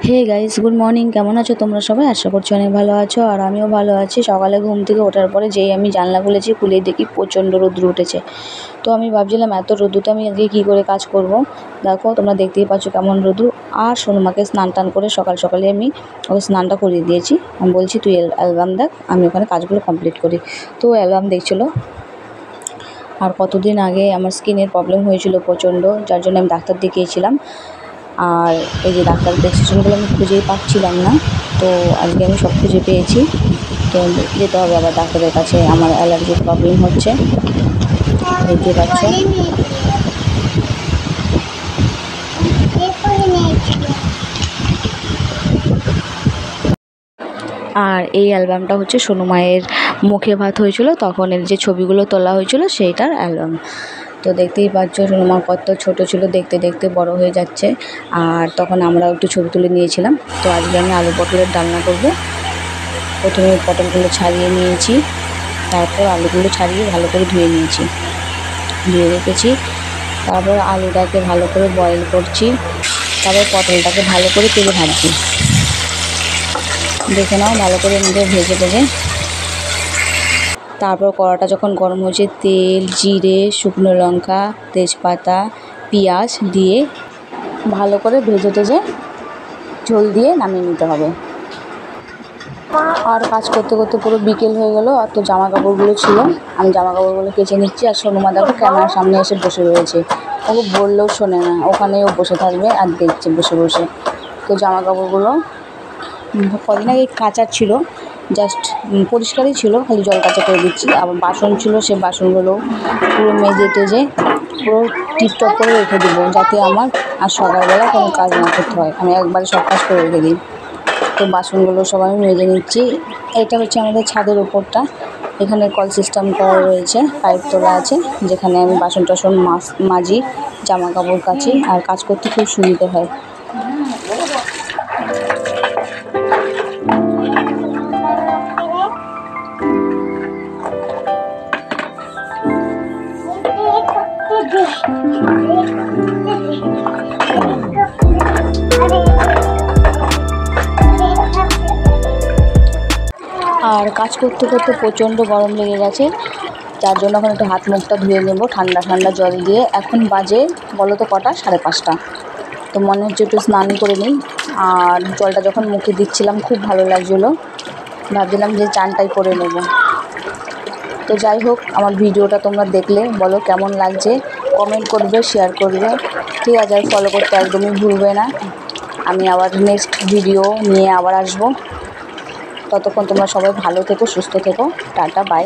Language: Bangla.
Hey guys, good morning. কেমন আছো তোমরা সবাই? আশা করছি অনেক ভালো আছো, আর আমিও ভালো আছি। সকালে ঘুম থেকে ওঠার পরে যেই আমি জানলা খুলেছি, খুলেই দেখি প্রচণ্ড রোদ্র উঠেছে। তো আমি ভাবছিলাম এত রোদ্রুতে আমি আজকে কী করে কাজ করব। দেখো, তোমরা দেখতেই পাচ্ছ কেমন রোদ্রু। আর সোনুমাকে স্নান টান করে সকাল সকালে আমি ওকে স্নানটা করিয়ে দিয়েছি। আমি বলছি তুই অ্যালবাম দেখ, আমি ওখানে কাজগুলো কমপ্লিট করি। তো অ্যালবাম দেখছিলো। আর কতদিন আগে আমার স্কিনের প্রবলেম হয়েছিল প্রচণ্ড, যার জন্য আমি ডাক্তার দেখিয়েছিলাম। আর এই যে ডাক্তার প্রেসক্রিপশনগুলো আমি খুঁজেই পাচ্ছিলাম না, তো আজকে আমি সব খুঁজে পেয়েছি। তো যেতে হবে আবার ডাক্তারের কাছে, আমার অ্যালার্জির প্রবলেম হচ্ছে, দেখতে পাচ্ছ। আর এই অ্যালবামটা হচ্ছে সোনু মায়ের মুখে ভাত হয়েছিল তখন এর যে ছবিগুলো তোলা হয়েছিল সেইটার অ্যালবাম। তো দেখতেই পাচ্ছ সোনু মা কত ছোটো ছিল, দেখতে দেখতে বড় হয়ে যাচ্ছে। আর তখন আমরাও একটু ছবি তুলে নিয়েছিলাম। তো আজকে আমি আলু পটলের ডালনা করব। প্রথমে পটলগুলো ছাড়িয়ে নিয়েছি, তারপর আলুগুলো ছাড়িয়ে ভালো করে ধুয়ে নিয়েছি, ধুয়ে রেখেছি। তারপর আলুটাকে ভালো করে বয়েল করছি, তারপর পটলটাকে ভালো করে তেলে ভাজছি। দেখে নাও ভালো করে নিজে ভেজে তারপর কড়াটা যখন গরম হয়েছে, তেল, জিরে, শুকনো লঙ্কা, তেজপাতা, পেঁয়াজ দিয়ে ভালো করে ভেজে ঝোল দিয়ে নামিয়ে নিতে হবে। আর কাজ করতে করতে পুরো বিকেল হয়ে গেল। আর তো জামা কাপড়গুলো ছিল, আমি জামা কাপড়গুলো কেচে নিচ্ছি। আর সোনুমা দেখো ক্যামেরার সামনে এসে বসে রয়েছে, ওকে বললেও শোনে না, ওখানেও বসে থাকবে আর দেখছে বসে বসে। তো জামা কাপড়গুলো কদিন আগে কাচার ছিল, জাস্ট পরিষ্কারই ছিল, খালি জল কাচা করে দিচ্ছি। আবার বাসন ছিল, সে বাসনগুলো পুরো মেজে টেজে পুরো টিপটপ করে রেখে দেবো, যাতে আমার আর সকালবেলা কোনো কাজ না করতে হয়। আমি একবারে সব কাজ করে রেখে দিই। তো বাসনগুলো সব আমি মেজে নিচ্ছি। এটা হচ্ছে আমাদের ছাদের উপরটা, এখানে কল সিস্টেম করা রয়েছে, পাইপ তোলা আছে, যেখানে আমি বাসন টাসন মাজি, জামা কাপড় কাচি, আর কাজ করতে খুব সুবিধা হয়। আর কাজ করতে করতে প্রচণ্ড গরম লেগে গেছে, যার জন্য এখন একটু হাত মুখটা ধুয়ে নেব ঠান্ডা ঠান্ডা জল দিয়ে। এখন বাজে বলো তো কটা? 5:30। তো মনে হচ্ছে একটু স্নান করে নিই। আর জলটা যখন মুখে দিচ্ছিলাম খুব ভালো লাগছিলো, ভাবছিলাম যে চানটাই করে নেব। তো যাই হোক, আমার ভিডিওটা তোমরা দেখলে বলো কেমন লাগছে, কমেন্ট করবে, শেয়ার করবে, ঠিক আছে? আর ফলো করতে একদমই ভুলবে না। আমি আবার নেক্সট ভিডিও নিয়ে আবার আসবো। ততক্ষণ তোমরা সবাই ভালো থেকো, সুস্থ থেকো। Tata, by.